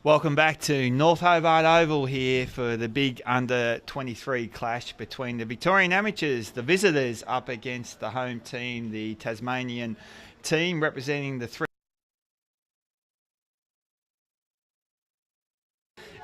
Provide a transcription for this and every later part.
Welcome back to North Hobart Oval here for the big under-23 clash between the Victorian amateurs, the visitors, up against the home team, the Tasmanian team representing the three.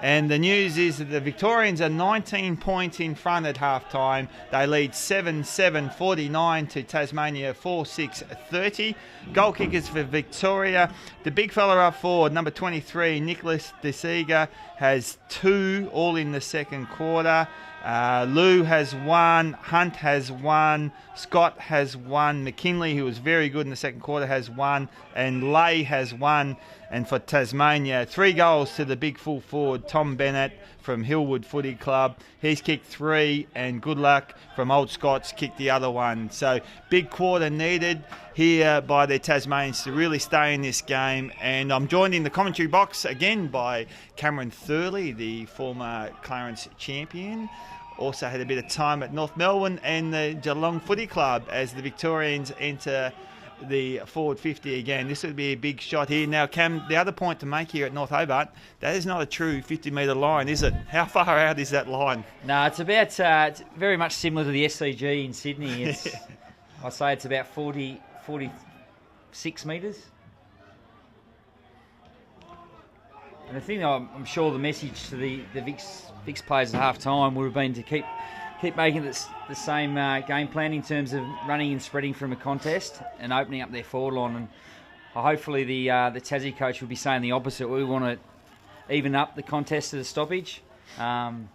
And the news is that the Victorians are 19 points in front at half-time. They lead 7-7, 49 to Tasmania 4-6, 30. Goal kickers for Victoria. The big fella up forward, number 23, Nicholas De Seeger, has 2, all in the second quarter. Lou has 1, Hunt has 1, Scott has 1, McKinley, who was very good in the second quarter, has 1, and Lay has 1. And for Tasmania, 3 goals to the big full forward, Tom Bennett from Hillwood Footy Club. He's kicked 3, and Good Luck from Old Scots kicked the other 1. So big quarter needed here by the Tasmanians to really stay in this game. And I'm joined in the commentary box again by Cameron Thurley, the former Clarence champion. Also had a bit of time at North Melbourne and the Geelong Footy Club as the Victorians enter the forward 50 again. This would be a big shot here. Now, Cam, the other point to make here at North Hobart, that is not a true 50-metre line, is it? How far out is that line? No, it's about it's very much similar to the SCG in Sydney. It's, I'd say it's about 46 metres. And the thing, I'm sure the message to the Vicks players at half-time would have been to keep making the same game plan in terms of running and spreading from a contest and opening up their forward line. And hopefully the Tassie coach will be saying the opposite. We want to even up the contest to the stoppage and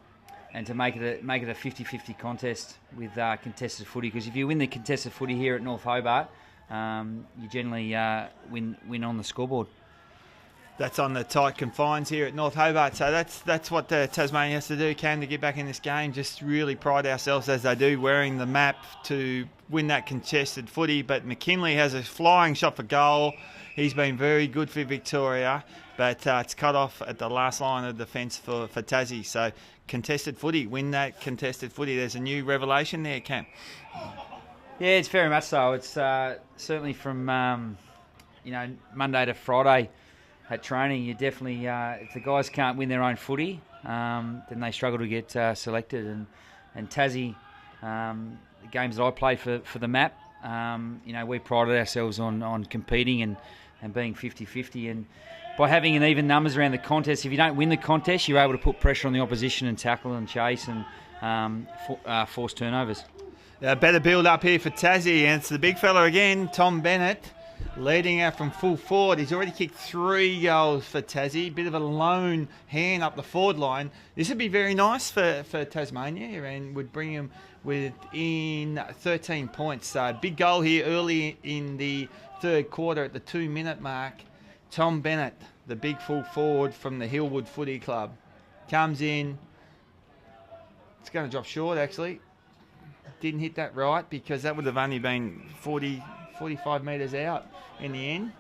to make it a 50-50 contest with contested footy. Because if you win the contested footy here at North Hobart, you generally win on the scoreboard. That's on the tight confines here at North Hobart. So that's what Tasmania has to do, Cam, to get back in this game. Just really pride ourselves as they do, wearing the map to win that contested footy. But McKinley has a flying shot for goal. He's been very good for Victoria, but it's cut off at the last line of defence for Tassie. So contested footy, win that contested footy. There's a new revelation there, Cam. Yeah, it's very much so. It's certainly from Monday to Friday. At training, you definitely, if the guys can't win their own footy, then they struggle to get selected. And Tassie, the games that I play for the map, we prided ourselves on competing and being 50-50. And by having an even numbers around the contest, if you don't win the contest, you're able to put pressure on the opposition and tackle and chase and force turnovers. Better build up here for Tassie, and it's the big fella again, Tom Bennett. Leading out from full forward. He's already kicked 3 goals for Tassie. Bit of a lone hand up the forward line. This would be very nice for Tasmania and would bring him within 13 points. So big goal here early in the third quarter at the 2-minute mark. Tom Bennett, the big full forward from the Hillwood Footy Club, comes in. It's going to drop short, actually. Didn't hit that right because that would have only been 45 metres out in the end.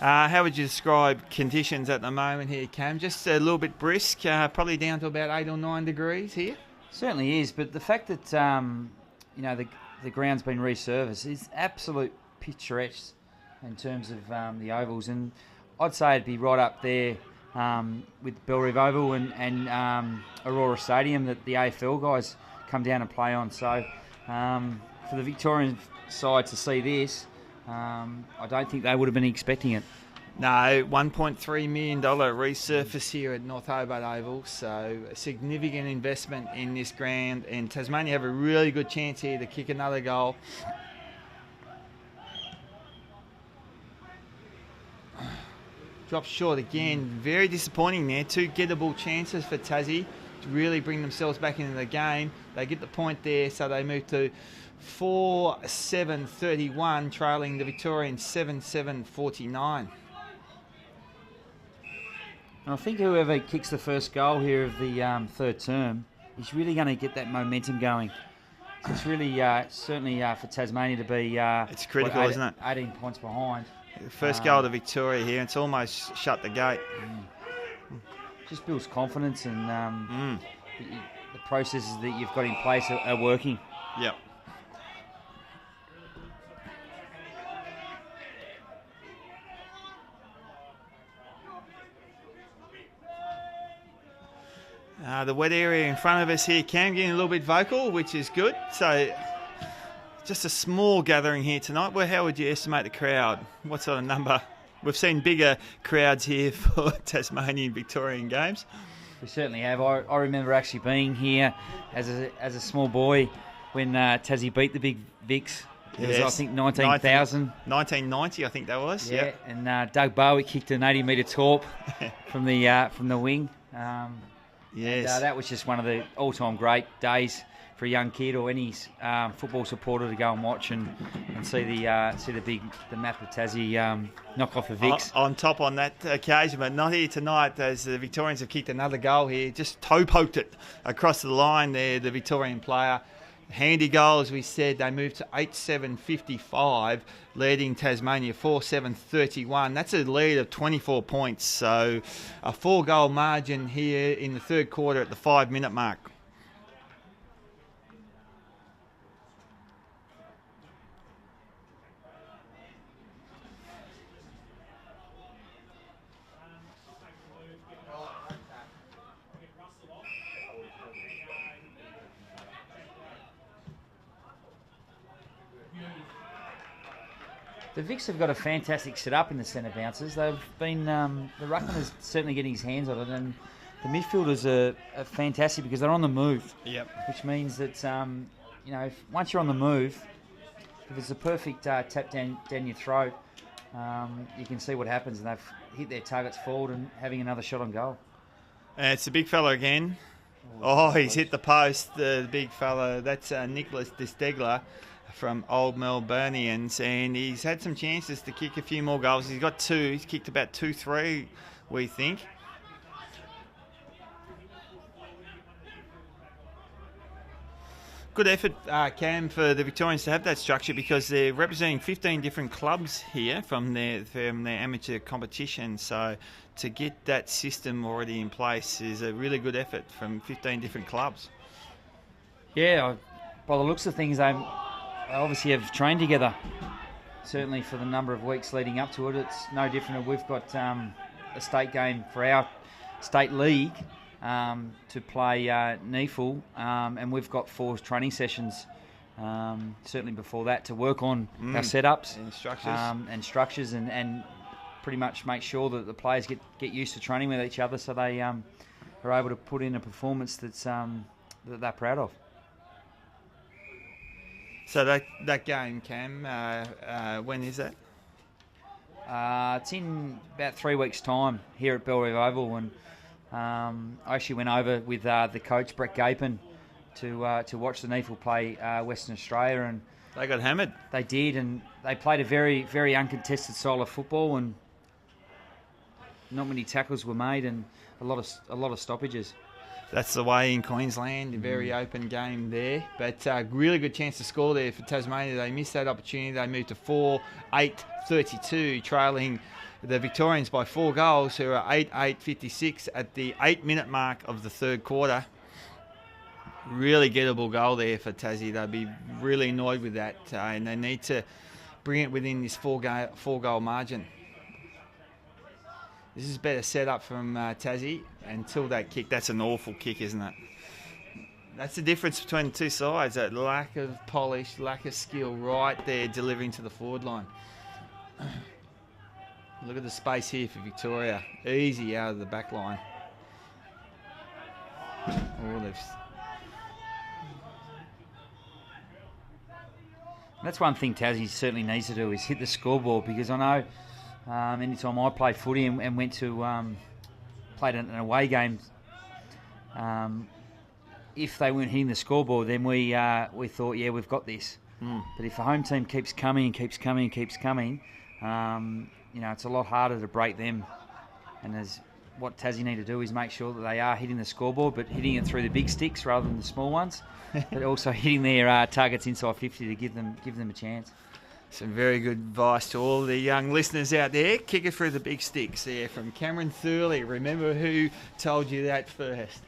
How would you describe conditions at the moment here, Cam? Just a little bit brisk, probably down to about 8 or 9 degrees here. Certainly is, but the fact that the ground's been resurfaced is absolute picturesque in terms of the ovals, and I'd say it'd be right up there with Bellerive Oval and Aurora Stadium that the AFL guys come down and play on. So for the Victorian side to see this, I don't think they would have been expecting it. No, $1.3 million resurface here at North Hobart Oval, so a significant investment in this ground, and Tasmania have a really good chance here to kick another goal. Drops short again, very disappointing there. 2 gettable chances for Tassie to really bring themselves back into the game. They get the point there, so they move to 4-7-31, trailing the Victorians 7-7-49. I think whoever kicks the first goal here of the third term is really going to get that momentum going. So it's really certainly for Tasmania to be it's critical, isn't it? 18 points behind. First goal to Victoria here. It's almost shut the gate. Just builds confidence, and the processes that you've got in place are working. Yep. The wet area in front of us here, Cam, getting a little bit vocal, which is good. So just a small gathering here tonight. How would you estimate the crowd? What sort of number? We've seen bigger crowds here for Tasmanian Victorian games. We certainly have. I remember actually being here as a small boy when Tassie beat the Big Vics. It was, I think, 19,000. 1990, I think that was. Yeah, yep. And Doug Bowie kicked an 80-metre torp from the wing. Yes. And, that was just one of the all-time great days for a young kid or any football supporter to go and watch and see the map of Tassie knock off the Vics. On top on that occasion, but not here tonight, as the Victorians have kicked another goal here. Just toe poked it across the line there, the Victorian player. Handy goal, as we said. They moved to 8-7-55, leading Tasmania 4-7-31. That's a lead of 24 points. So a 4-goal margin here in the third quarter at the 5-minute mark. The Vics have got a fantastic setup in the centre bounces. They've been the ruckman is certainly getting his hands on it, and the midfielders are fantastic because they're on the move. Yep. Which means that once you're on the move, if it's a perfect tap down your throat, you can see what happens, and they've hit their targets forward and having another shot on goal. It's the big fella again. Oh, he's hit the post. The big fella. That's Nicholas Distegler from Old Melburnians, and he's had some chances to kick a few more goals. He's got 2. He's kicked about 2-3, we think. Good effort, Cam, for the Victorians to have that structure because they're representing 15 different clubs here from their amateur competition. So to get that system already in place is a really good effort from 15 different clubs. Yeah, by the looks of things, they obviously have trained together, certainly for the number of weeks leading up to it. It's no different. We've got a state game for our state league to play NEFL, and we've got 4 training sessions, certainly before that, to work on our setups and structures and pretty much make sure that the players get used to training with each other so they are able to put in a performance that's that they're proud of. So that game, Cam, when is that? It's in about 3 weeks' time here at Belrive Oval, and I actually went over with the coach Brett Gapin to watch the NEFL play Western Australia, and they got hammered. They did, and they played a very, very uncontested style of football, and not many tackles were made, and a lot of stoppages. That's the way in Queensland, a very open game there. But really good chance to score there for Tasmania. They missed that opportunity. They moved to 4-8-32, trailing the Victorians by 4 goals, who are 8-8-56 at the 8-minute mark of the third quarter. Really gettable goal there for Tassie. They'll be really annoyed with that, and they need to bring it within this 4-goal margin. This is better set up from Tassie until that kick. That's an awful kick, isn't it? That's the difference between the two sides, that lack of polish, lack of skill right there delivering to the forward line. Look at the space here for Victoria. Easy out of the back line. That's one thing Tassie certainly needs to do, is hit the scoreboard, because I know anytime I played footy and went to played an away game, if they weren't hitting the scoreboard, then we thought, yeah, we've got this. But if a home team keeps coming, it's a lot harder to break them. And what Tassie need to do is make sure that they are hitting the scoreboard, but hitting it through the big sticks rather than the small ones, but also hitting their targets inside 50 to give them a chance. Some very good advice to all the young listeners out there. Kick it through the big sticks there from Cameron Thurley. Remember who told you that first.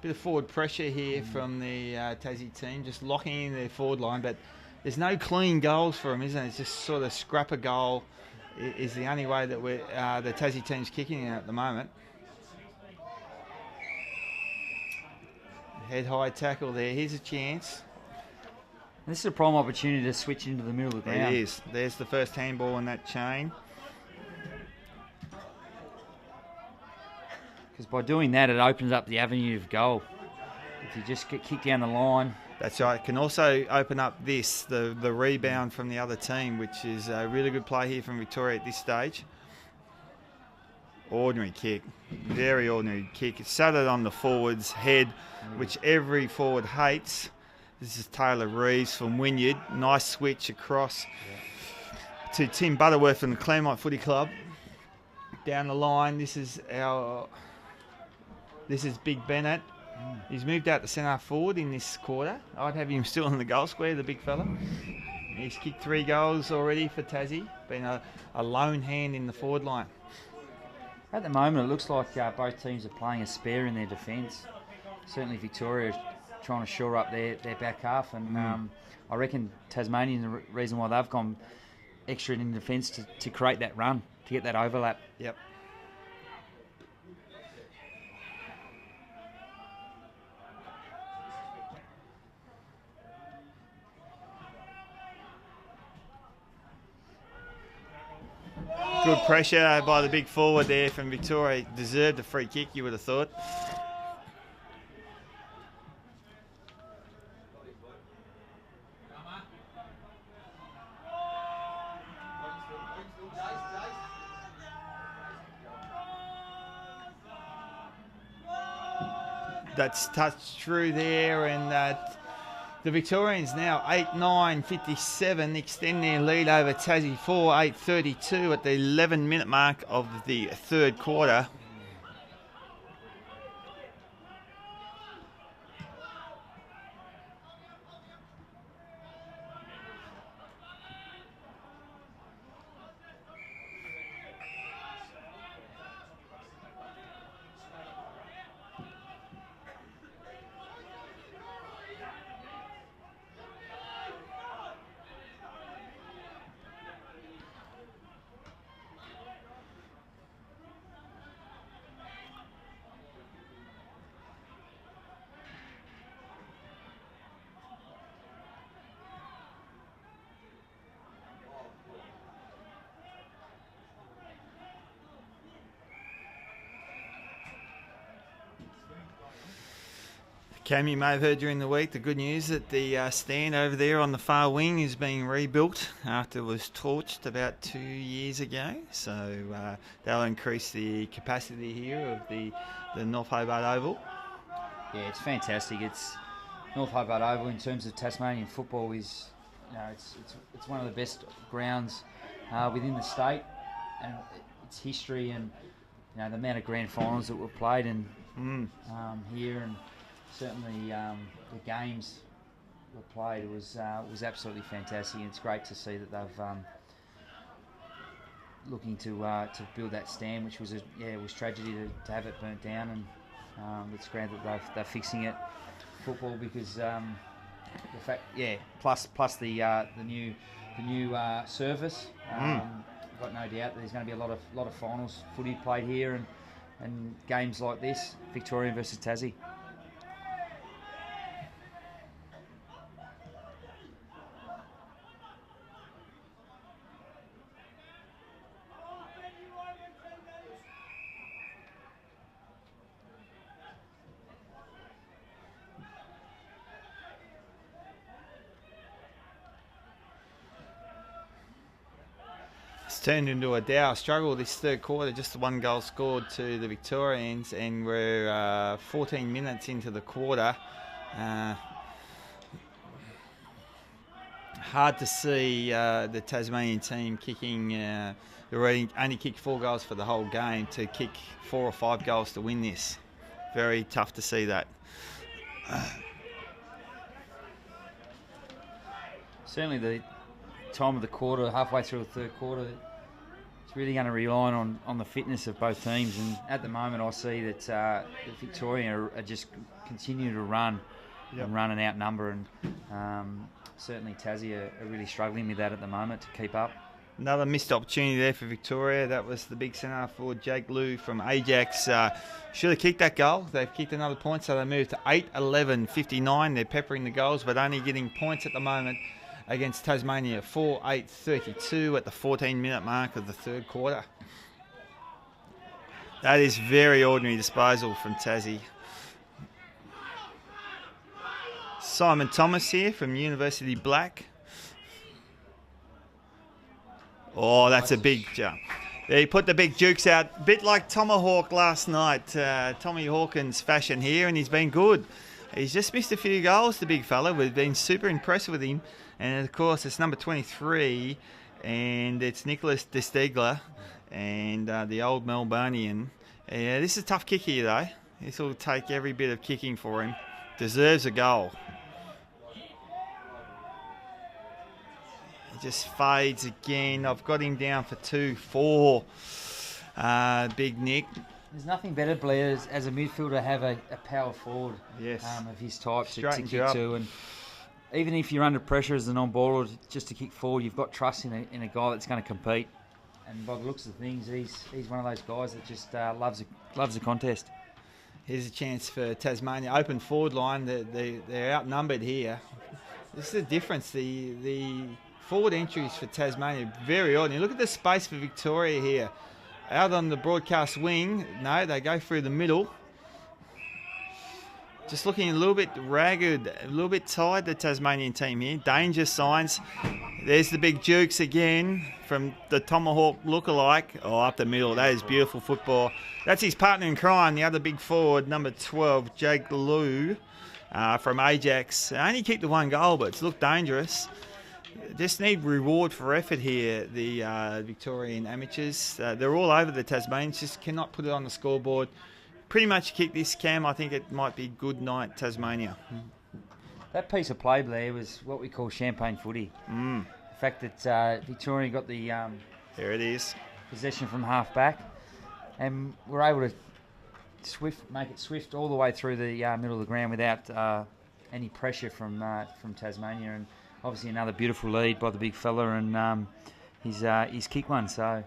Bit of forward pressure here from the Tassie team, just locking in their forward line, but there's no clean goals for them, isn't it? It's just sort of scrap a goal is the only way that the Tassie team's kicking at the moment. Head high tackle there. Here's a chance. This is a prime opportunity to switch into the middle of the ground. It is. There's the first handball in that chain. Because by doing that, it opens up the avenue of goal. If you just get kicked down the line. That's right. It can also open up the rebound from the other team, which is a really good play here from Victoria at this stage. Ordinary kick. Very ordinary kick. It's shuttered on the forward's head, which every forward hates. This is Taylor Reeves from Wynyard. Nice switch across to Tim Butterworth from the Claremont Footy Club. Down the line, this is Big Bennett. He's moved out to centre forward in this quarter. I'd have him still in the goal square, the big fella. He's kicked 3 goals already for Tassie, been a lone hand in the forward line. At the moment, it looks like both teams are playing a spare in their defence. Certainly Victoria is trying to shore up their back half, and I reckon Tasmania, the reason why they've gone extra in defence to create that run, to get that overlap. Yep. Good pressure by the big forward there from Victoria. Deserved a free kick, you would have thought. That's touched through there, and the Victorians now 8-9-57 extend their lead over Tassie 4-8-32 at the 11-minute mark of the third quarter. Cam, you may have heard during the week the good news that the stand over there on the far wing is being rebuilt after it was torched about 2 years ago. So that'll increase the capacity here of the North Hobart Oval. Yeah, it's fantastic. It's North Hobart Oval in terms of Tasmanian football is, it's one of the best grounds within the state, and its history and the amount of grand finals that were played and here, and certainly the games were played was absolutely fantastic. And it's great to see that they've looking to build that stand, which was it was tragedy to have it burnt down, and it's great that they're fixing it. Football, because the fact plus the new surface. Got no doubt that there's going to be a lot of finals footy played here, and games like this, Victoria versus Tassie. It's turned into a dour struggle this third quarter, just the 1 goal scored to the Victorians, and we're 14 minutes into the quarter. Hard to see the Tasmanian team kicking, they only kicked 4 goals for the whole game, to kick 4 or 5 goals to win this. Very tough to see that. Certainly the time of the quarter, halfway through the third quarter, it's really going to rely on the fitness of both teams. And at the moment, I see that the Victoria are just continue to run and run and outnumber, and certainly Tassie are really struggling with that at the moment to keep up. Another missed opportunity there for Victoria. That was the big centre for Jake Liu from Ajax. Should have kicked that goal. They've kicked another point, so they moved to 8-11-59. They're peppering the goals, but only getting points at the moment against Tasmania. 4-8-32 at the 14-minute mark of the third quarter. That is very ordinary disposal from Tassie. Simon Thomas here from University Black. Oh, that's a big jump. He put the big jukes out, a bit like Tomahawk last night. Tommy Hawkins fashion here, and he's been good. He's just missed a few goals, the big fella. We've been super impressed with him. And, of course, it's number 23, and it's Nicholas De Stegler and the old Melburnian. Yeah, this is a tough kick here, though. This will take every bit of kicking for him. Deserves a goal. Just fades again. I've got him down for 2-4. Big Nick. There's nothing better, Blair, as a midfielder, have a power forward of his type to kick to. And even if you're under pressure as an on-baller, just to kick forward, you've got trust in a guy that's going to compete. And by the looks of things, he's one of those guys that just loves the contest. Here's a chance for Tasmania. Open forward line. They're outnumbered here. This is the difference. The forward entries for Tasmania, very ordinary. Look at the space for Victoria here. Out on the broadcast wing, no, they go through the middle. Just looking a little bit ragged, a little bit tired, the Tasmanian team here. Danger signs. There's the big jukes again from the Tomahawk lookalike. Oh, up the middle. That is beautiful football. That's his partner in crime, the other big forward, number 12, Jake Liu from Ajax. Only kicked the one goal, but it's looked dangerous. Just need reward for effort here, the Victorian amateurs. They're all over the Tasmanians, just cannot put it on the scoreboard. Pretty much kick this, Cam. I think it might be good night, Tasmania. That piece of play, Blair, was what we call champagne footy. The fact that Victoria got the there it is, possession from half back, and we're able to make it swift all the way through the middle of the ground without any pressure from Tasmania. And obviously another beautiful lead by the big fella, and his kick one. So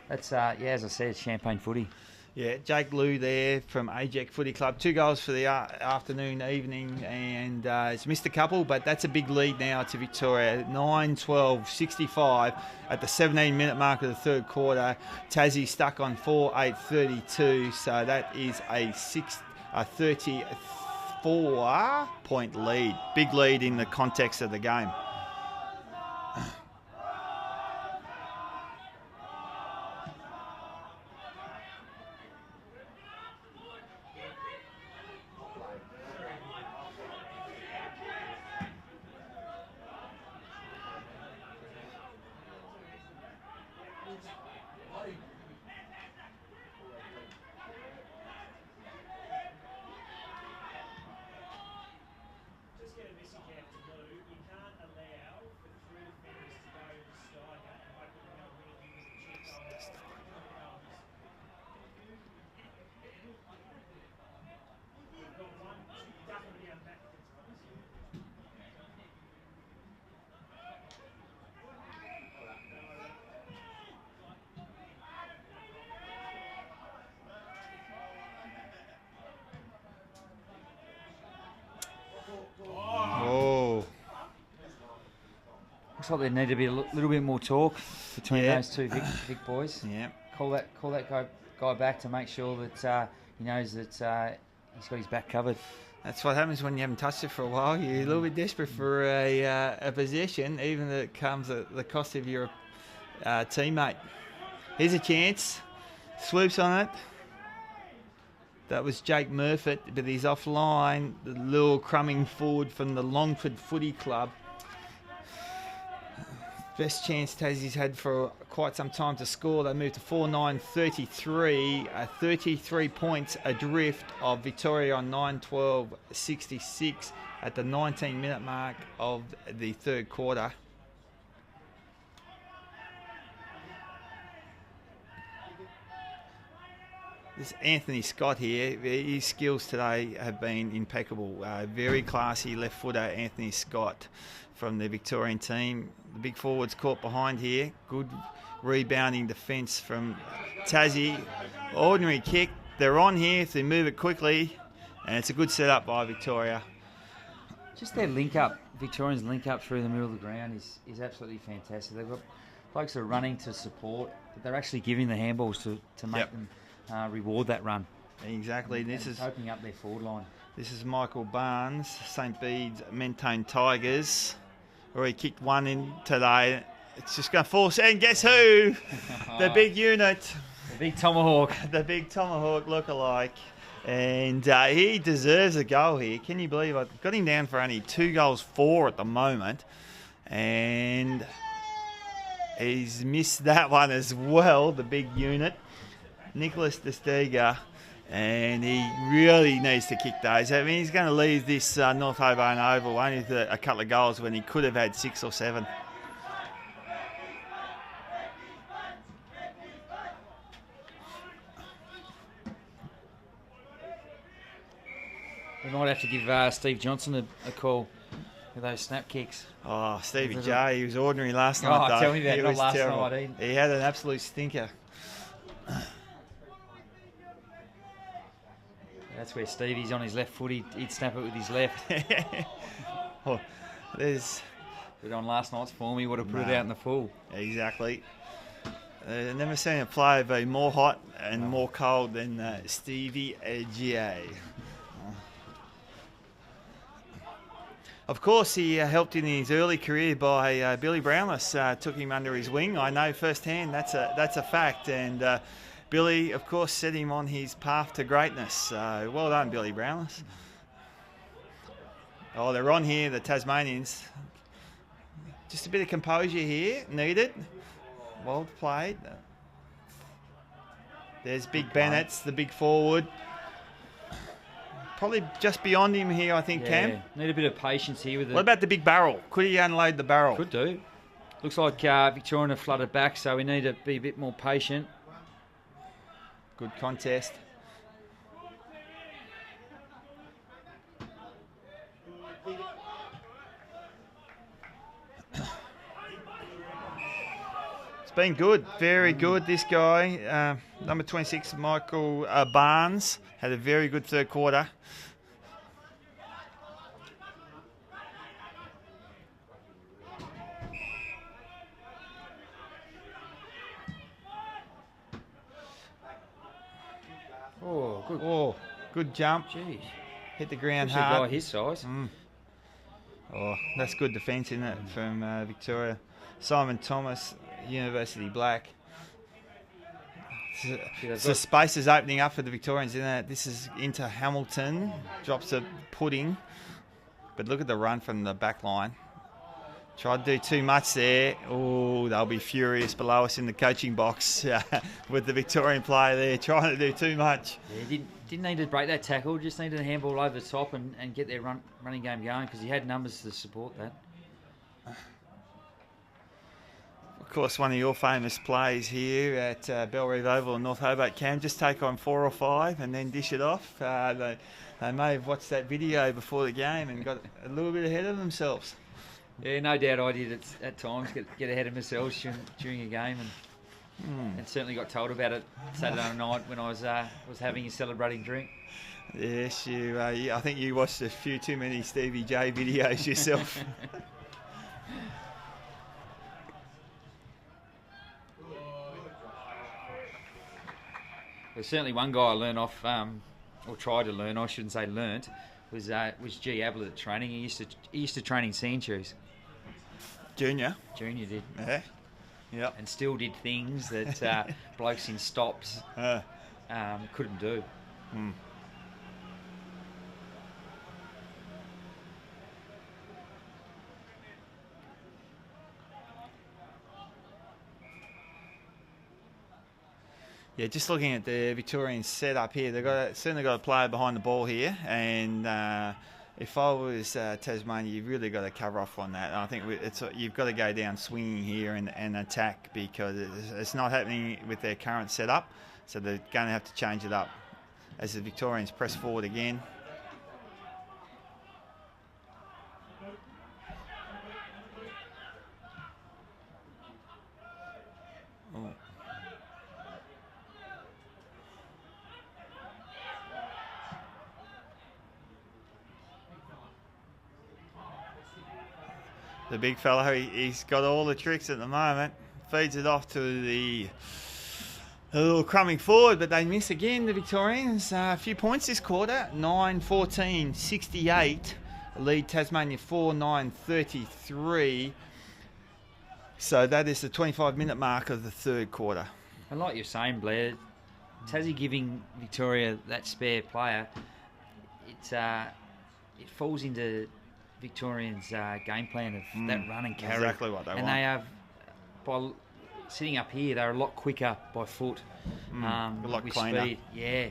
that's as I said, champagne footy. Yeah, Jake Liu there from Ajax Footy Club. 2 goals for the afternoon, evening, and it's missed a couple, but that's a big lead now to Victoria. 9-12-65 at the 17-minute mark of the third quarter. Tassie stuck on 4-8-32, so that is a 34-point lead. Big lead in the context of the game. Looks like there need to be a little bit more talk between those two Vic boys. Yeah. Call that guy back to make sure that he knows that he's got his back covered. That's what happens when you haven't touched it for a while. You're a little bit desperate for a possession, even though it comes at the cost of your teammate. Here's a chance. Swoops on it. That was Jake Murphy, but he's offline. The little crumbing forward from the Longford Footy Club. Best chance Tassie's had for quite some time to score. They moved to 4-9-33, 33 points adrift of Victoria on 9-12-66 at the 19-minute mark of the third quarter. This Anthony Scott here, his skills today have been impeccable. Very classy left footer, Anthony Scott from the Victorian team. The big forward's caught behind here. Good rebounding defence from Tassie. Ordinary kick. They're on here, so they move it quickly, and it's a good setup by Victoria. Just their link up, Victorians' link up through the middle of the ground is absolutely fantastic. They've got folks that are running to support, but they're actually giving the handballs to make them reward that run. Exactly. And this is opening up their forward line. This is Michael Barnes, St. Bede's Mentone Tigers. Already kicked one in today. It's just going to force, and guess who? The big unit. The big tomahawk. The big tomahawk lookalike. And he deserves a goal here. Can you believe I got him down for only 2 goals 4 at the moment. And he's missed that one as well, the big unit. Nicholas Destiga. And he really needs to kick those. I mean, he's going to leave this North Hobart Oval only with a couple of goals when he could have had 6 or 7. We might have to give Steve Johnson a call with those snap kicks. Oh, Stevie J, he was ordinary last night, though. Tell me about it. Not last terrible. night. He had an absolute stinker. That's where Stevie's on his left foot. He'd snap it with his left. Oh, there's... But on last night's form, he would have put it out in the full. Exactly. I've never seen a player be more hot and more cold than Stevie J. Of course, he helped in his early career by Billy Brownless, took him under his wing. I know firsthand that's a fact, and Billy, of course, set him on his path to greatness. So well done, Billy Brownless. Oh, they're on here, the Tasmanians. Just a bit of composure here needed. Well played. There's Big Bennett's, the big forward. Probably just beyond him here, I think, Cam. Need a bit of patience here with it. What about the big barrel? Could he unload the barrel? Could do. Looks like Victorian have flooded back, so we need to be a bit more patient. Good contest. It's been good, very good. This guy, number 26, Michael Barnes, had a very good third quarter. Oh, good. Oh, good jump. Jeez. Hit the ground Especially a hard. guy his size. Oh, that's good defence, isn't it, from Victoria. Simon Thomas, University Black. So space is opening up for the Victorians, isn't it? This is into Hamilton. Drops a pudding. But look at the run from the back line. Tried to do too much there. Oh, they'll be furious below us in the coaching box with the Victorian player there trying to do too much. Yeah, didn't need to break that tackle. Just needed a handball over the top and get their running game going because he had numbers to support that. Of course, one of your famous plays here at Belrive Oval in North Hobart, Cam, just take on 4 or 5 and then dish it off. They may have watched that video before the game and got a little bit ahead of themselves. Yeah, no doubt I did at times get ahead of myself during a game, and certainly got told about it Saturday night when I was having a celebrating drink. Yes, I think you watched a few too many Stevie J videos yourself. There's certainly one guy I learned off, or tried to learn. I shouldn't say learnt. Was G. Ablett at training. He used to train in sand shoes. Junior did. Yeah. Yep. And still did things that blokes in stops couldn't do. Yeah, just looking at the Victorian setup here, they've certainly got a player behind the ball here, and if I was Tasmania, you've really got to cover off on that. I think you've got to go down swinging here and attack because it's not happening with their current setup, so they're going to have to change it up as the Victorians press forward again. The big fella, he's got all the tricks at the moment. Feeds it off to the little coming forward, but they miss again, the Victorians. A few points this quarter, 9-14, 68. Lead Tasmania 4-9, 33. So that is the 25-minute mark of the third quarter. And like you're saying, Blair, Tassie giving Victoria that spare player, it falls into Victorians' game plan of that run and carry. Exactly what they want. And they have, by sitting up here, they're a lot quicker by foot. A lot with cleaner. speed. Yeah.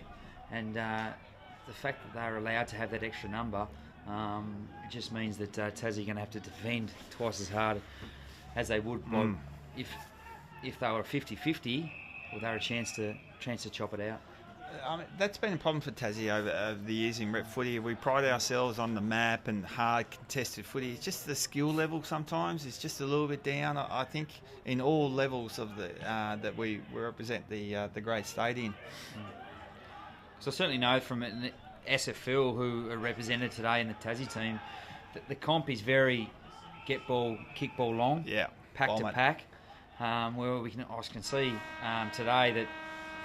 And the fact that they're allowed to have that extra number it just means that Tassie are going to have to defend twice as hard as they would if they were 50-50, or they were a chance to chop it out. That's been a problem for Tassie over the years in rep footy. We pride ourselves on the map and hard contested footy. It's just the skill level sometimes is just a little bit down. I think in all levels of the that we represent the great state in. So I certainly know from an SFL who are represented today in the Tassie team that the comp is very get ball, kick ball long, pack to pack. Where I can see today that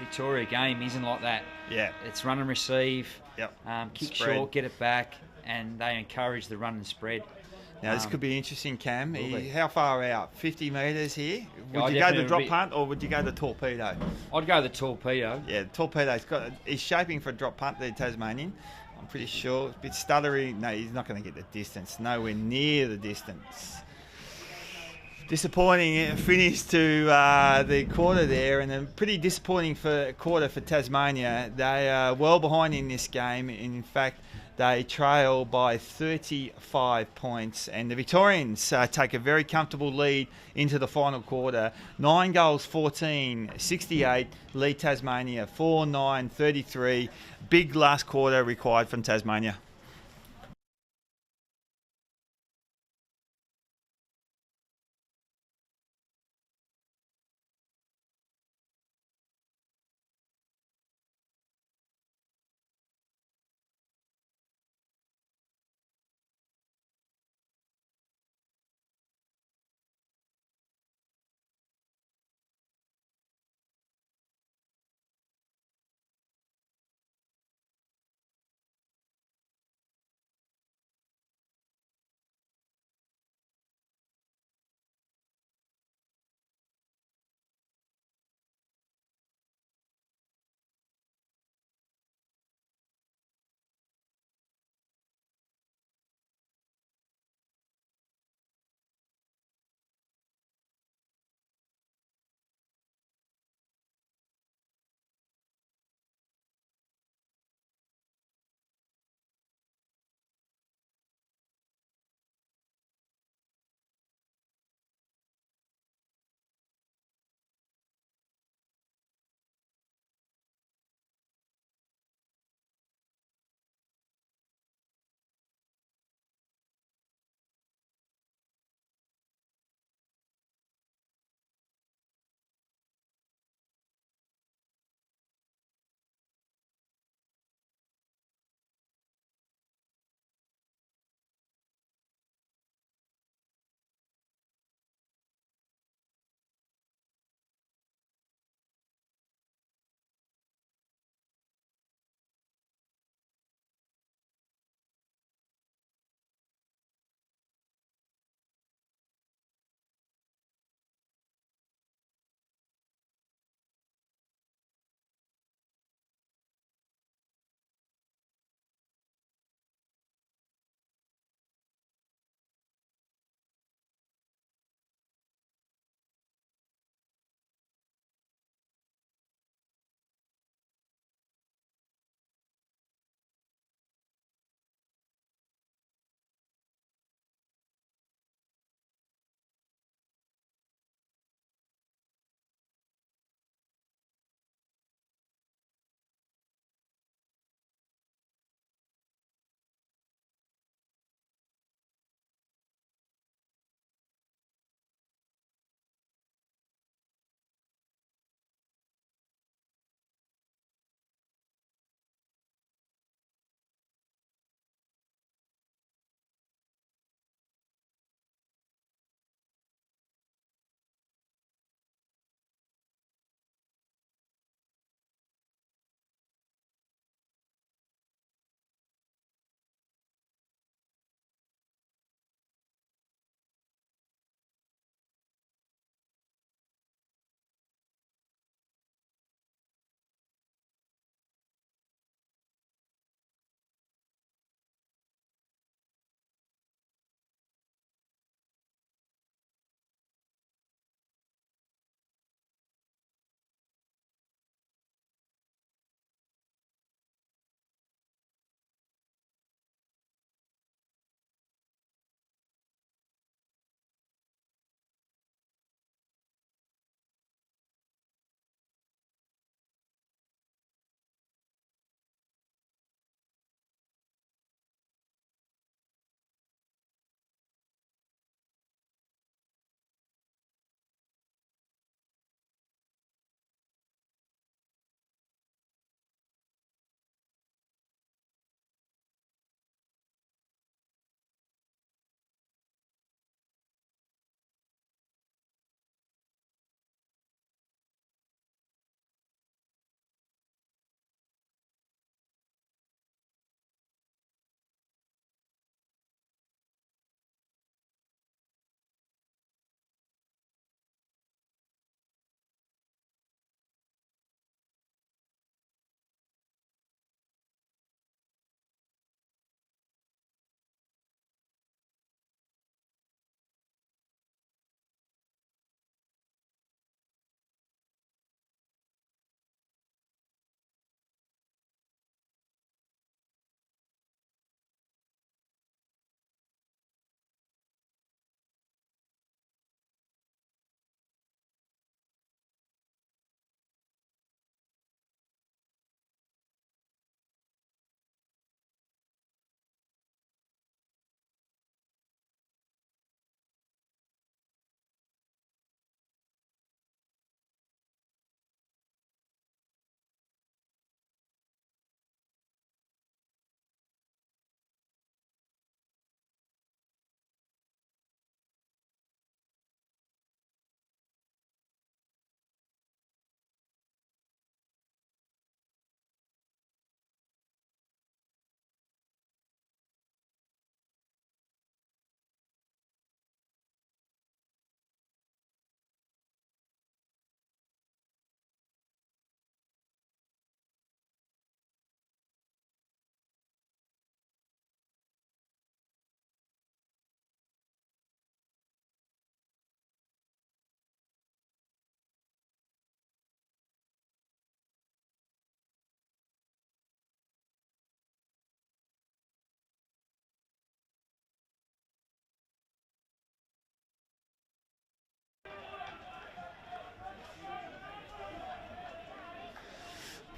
Victoria game isn't like that. Yeah. It's run and receive, kick spread short, get it back, and they encourage the run and spread. Now, this could be interesting, Cam. How far out? 50 metres here? Would Yeah, you go the drop punt or would you go the torpedo? I'd go the torpedo. Yeah, the torpedo's he's shaping for a drop punt, the Tasmanian. I'm pretty sure. It's a bit stuttery. No, he's not going to get the distance. Nowhere near the distance. Disappointing finish to the quarter there, and a pretty disappointing quarter for Tasmania. They are well behind in this game. In fact, they trail by 35 points, and the Victorians take a very comfortable lead into the final quarter. 9 goals, 14, 68. Lead Tasmania 4-9, 33. Big last quarter required from Tasmania.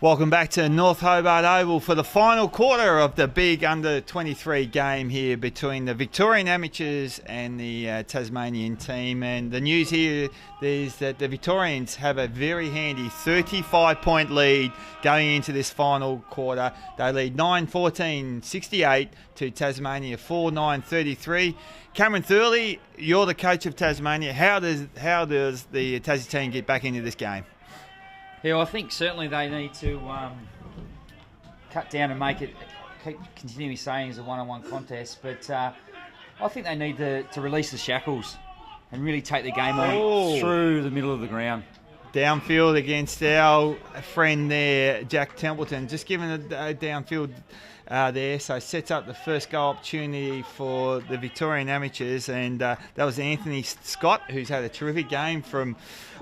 Welcome back to North Hobart Oval for the final quarter of the big under-23 game here between the Victorian Amateurs and the Tasmanian team. And the news here is that the Victorians have a very handy 35-point lead going into this final quarter. They lead 9-14-68 to Tasmania 4-9-33. Cameron Thurley, you're the coach of Tasmania. How does the Tassie team get back into this game? Yeah, well, I think certainly they need to cut down and make it, keep continually saying it's a one-on-one contest, but I think they need to release the shackles and really take the game on through the middle of the ground. Downfield against our friend there, Jack Templeton, just giving a downfield there, so sets up the first goal opportunity for the Victorian Amateurs, and that was Anthony Scott, who's had a terrific game from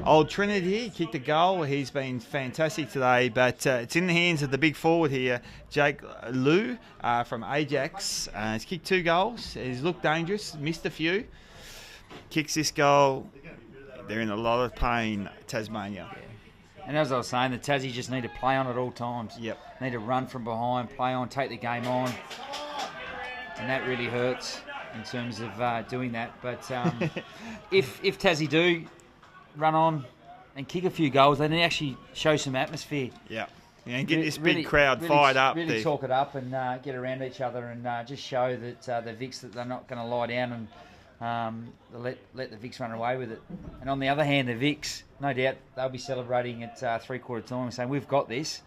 Old Trinity. He kicked a goal. He's been fantastic today, but it's in the hands of the big forward here, Jake Liu from Ajax. He's kicked 2 goals. He's looked dangerous, missed a few. Kicks this goal. They're in a lot of pain, Tasmania. Yeah. And as I was saying, the Tassie just need to play on at all times. Yep. Need to run from behind, play on, take the game on. And that really hurts in terms of doing that. But if Tassie do run on and kick a few goals, they need to actually show some atmosphere. Yeah. And get this big crowd fired up. Really talk it up and get around each other and just show that the Vics that they're not going to lie down and let the Vics run away with it. And on the other hand, the Vics, no doubt, they'll be celebrating at three-quarter time, saying, we've got this.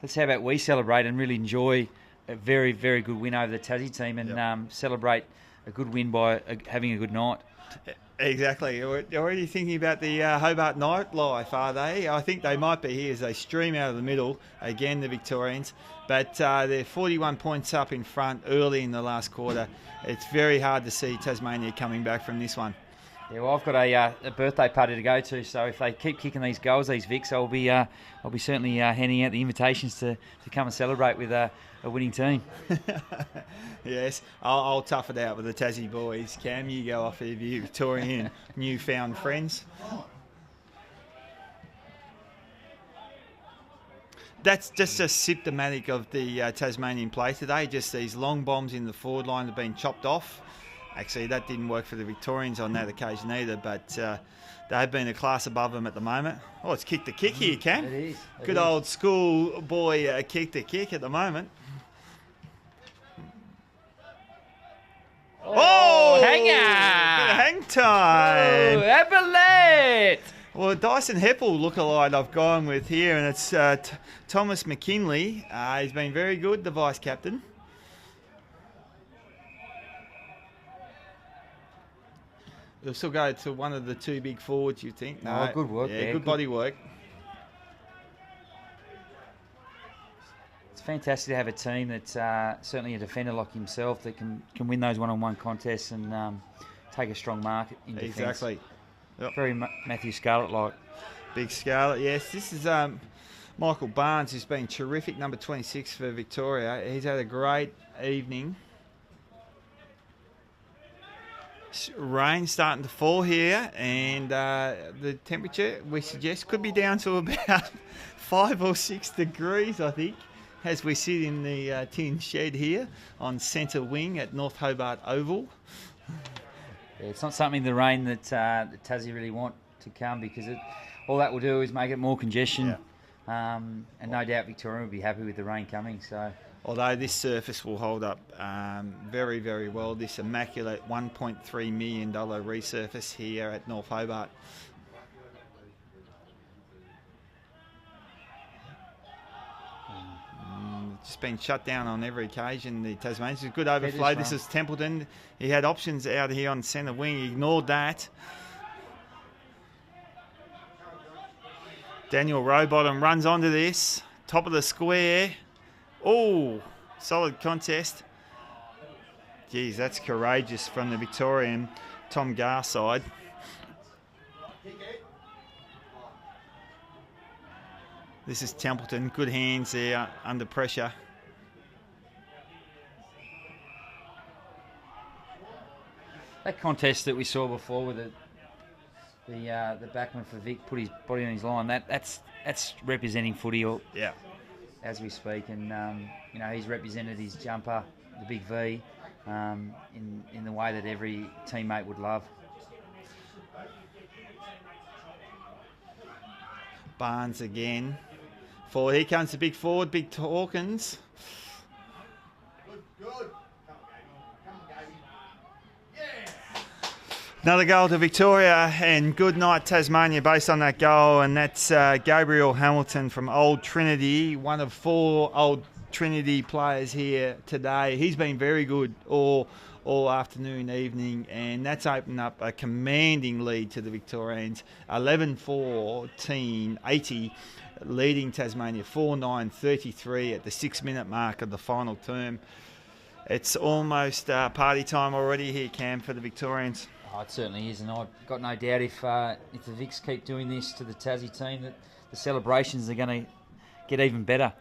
Let's how about we celebrate and really enjoy a very, very good win over the Tassie team and celebrate a good win by having a good night. Exactly. Already thinking about the Hobart nightlife, are they? I think they might be here as they stream out of the middle, again, the Victorians. But they're 41 points up in front early in the last quarter. It's very hard to see Tasmania coming back from this one. Yeah, well, I've got a birthday party to go to, so if they keep kicking these goals, these Vics, I'll be certainly handing out the invitations to come and celebrate with a winning team. Yes, I'll tough it out with the Tassie boys. Cam, you go off with your Victorian newfound friends. That's just symptomatic of the Tasmanian play today. Just these long bombs in the forward line have been chopped off. Actually, that didn't work for the Victorians on that occasion either, but they've been a class above them at the moment. Oh, it's kick to kick here, Cam. It is. Good old school boy kick to kick at the moment. Oh! Hanger! Bit of hang time! Oh, Eberlet! Well, Dyson Heppel lookalike I've gone with here, and it's Thomas McKinley. He's been very good, the vice captain. We'll still go to one of the 2 big forwards, you think? No, Oh, good work. Yeah, good body work. It's fantastic to have a team that's certainly a defender like himself that can win those one-on-one contests and take a strong mark in defence. Exactly. Yep. Very Matthew Scarlett-like. Big Scarlett, yes. This is Michael Barnes, who's been terrific, number 26 for Victoria. He's had a great evening. Rain starting to fall here, and the temperature, we suggest, could be down to about 5 or 6 degrees, I think, as we sit in the tin shed here on centre wing at North Hobart Oval. Yeah, it's not something, the rain, that Tassie really want to come, because all that will do is make it more congestion. Yeah. And no doubt Victoria will be happy with the rain coming. So, although this surface will hold up very, very well, this immaculate $1.3 million resurface here at North Hobart. Just been shut down on every occasion. The Tasmanians, a good overflow. This is Templeton. He had options out here on centre wing. He ignored that. Daniel Rowbottom runs onto this. Top of the square. Oh, solid contest. Geez, that's courageous from the Victorian Tom Garside. This is Templeton. Good hands there under pressure. That contest that we saw before with the backman for Vic put his body on his line, that's representing footy. Yeah. as we speak, and you know, he's represented his jumper, the big V, in the way that every teammate would love. Barnes again. Forward, here comes the big forward, big Hawkins. Another goal to Victoria, and good night Tasmania based on that goal, and that's Gabriel Hamilton from Old Trinity, one of 4 Old Trinity players here today. He's been very good all afternoon, evening, and that's opened up a commanding lead to the Victorians. 11-14-80, leading Tasmania 4-9-33 at the 6-minute mark of the final term. It's almost party time already here, Cam, for the Victorians. Oh, it certainly is, and I've got no doubt if the Vics keep doing this to the Tassie team, that the celebrations are going to get even better.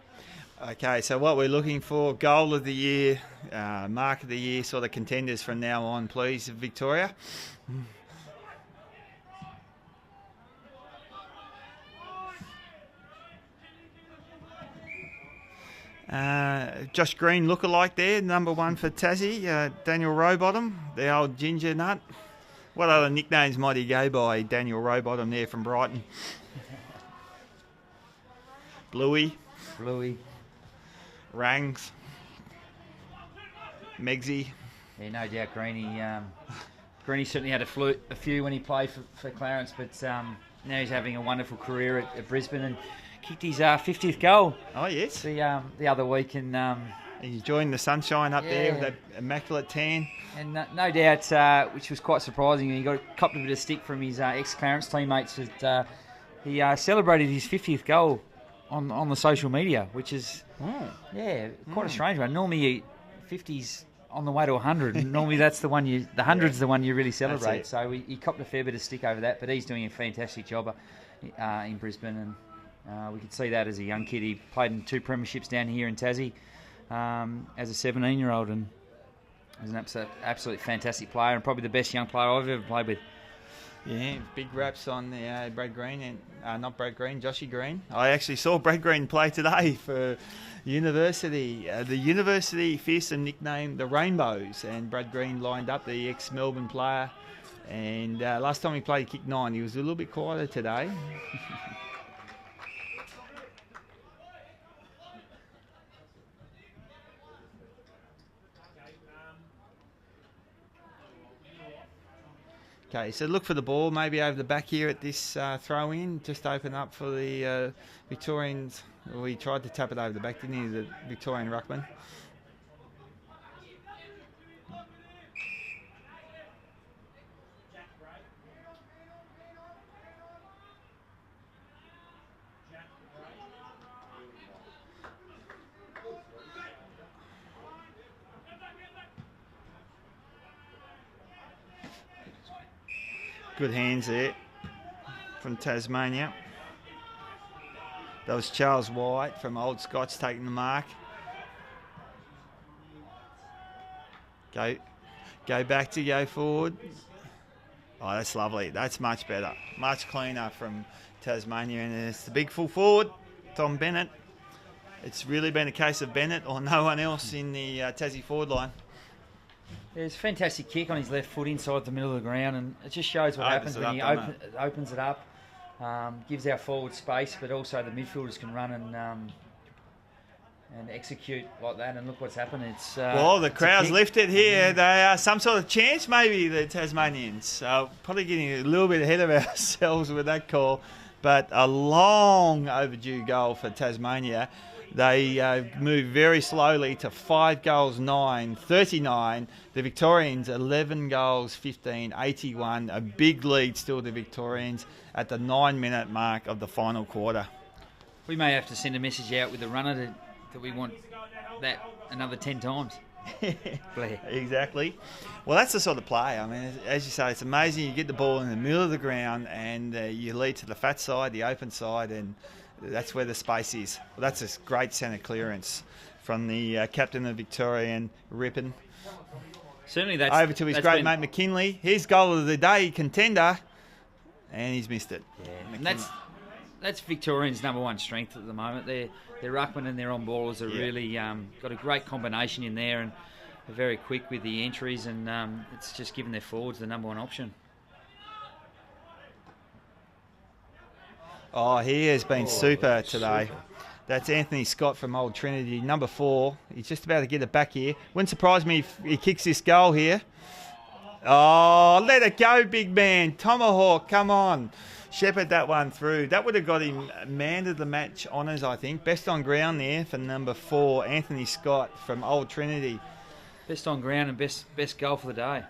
Okay, so what we're looking for, goal of the year, mark of the year, sort of contenders from now on, please, Victoria. Josh Green lookalike there, number 1 for Tassie. Daniel Rowbottom, the old ginger nut. What other nicknames might he go by, Daniel Rowbottom there from Brighton? Bluey. Rangs. Megsy. Yeah, no doubt Greenie. Greenie certainly had a few when he played for Clarence, but now he's having a wonderful career at Brisbane and kicked his 50th goal. Oh, yes. The other week. And he's enjoying the sunshine up there with that immaculate tan. And no doubt, which was quite surprising, he copped a bit of stick from his ex-Clarence teammates that he celebrated his 50th goal on the social media, which is quite a strange one. Normally 50's on the way to 100, and normally that's the one the 100's the one you really celebrate. So he copped a fair bit of stick over that, but he's doing a fantastic job in Brisbane, and we could see that as a young kid. He played in 2 premierships down here in Tassie as a 17-year-old, and was an absolutely fantastic player, and probably the best young player I've ever played with. Yeah, big raps on the Brad Green, and not Brad Green, Joshy Green. I actually saw Brad Green play today for University. The University fearsome nickname the Rainbows, and Brad Green lined up, the ex-Melbourne player. And last time he played, he kicked 9. He was a little bit quieter today. Okay, so look for the ball, maybe over the back here at this throw-in, just open up for the Victorians. Well, he tried to tap it over the back, didn't he, the Victorian ruckman? Good hands there from Tasmania. That was Charles White from Old Scots taking the mark. Go back to go forward. Oh, that's lovely. That's much better. Much cleaner from Tasmania. And it's the big full forward, Tom Bennett. It's really been a case of Bennett or no one else in the Tassie forward line. There's a fantastic kick on his left foot inside the middle of the ground, and it just shows what happens when he opens it up. Gives our forward space, but also the midfielders can run and execute like that. And look what's happened. It's the crowd's lifted here. They are some sort of chance, maybe, the Tasmanians. So probably getting a little bit ahead of ourselves with that call, but a long overdue goal for Tasmania. They move very slowly to 5 goals, 9, 39. The Victorians, 11 goals, 15, 81. A big lead still to Victorians at the 9-minute mark of the final quarter. We may have to send a message out with the runner that we want that another 10 times. Blair. Exactly. Well, that's the sort of play. I mean, as you say, it's amazing. You get the ball in the middle of the ground and you lead to the fat side, the open side, and that's where the space is. Well, that's a great centre clearance from the captain of Victorian, Rippon. Certainly that's... Over to his great mate, McKinley. His goal of the day, contender, and he's missed it. Yeah, and that's Victorians' number one strength at the moment. Their ruckman and their on-ballers are really got a great combination in there, and they're very quick with the entries, and it's just given their forwards the number one option. Oh, he has been super today. That's Anthony Scott from Old Trinity, number 4. He's just about to get it back here. Wouldn't surprise me if he kicks this goal here. Oh, let it go, big man. Tomahawk, come on. Shepherd that one through. That would have got him man of the match honours, I think. Best on ground there for number 4, Anthony Scott from Old Trinity. Best on ground and best goal for the day.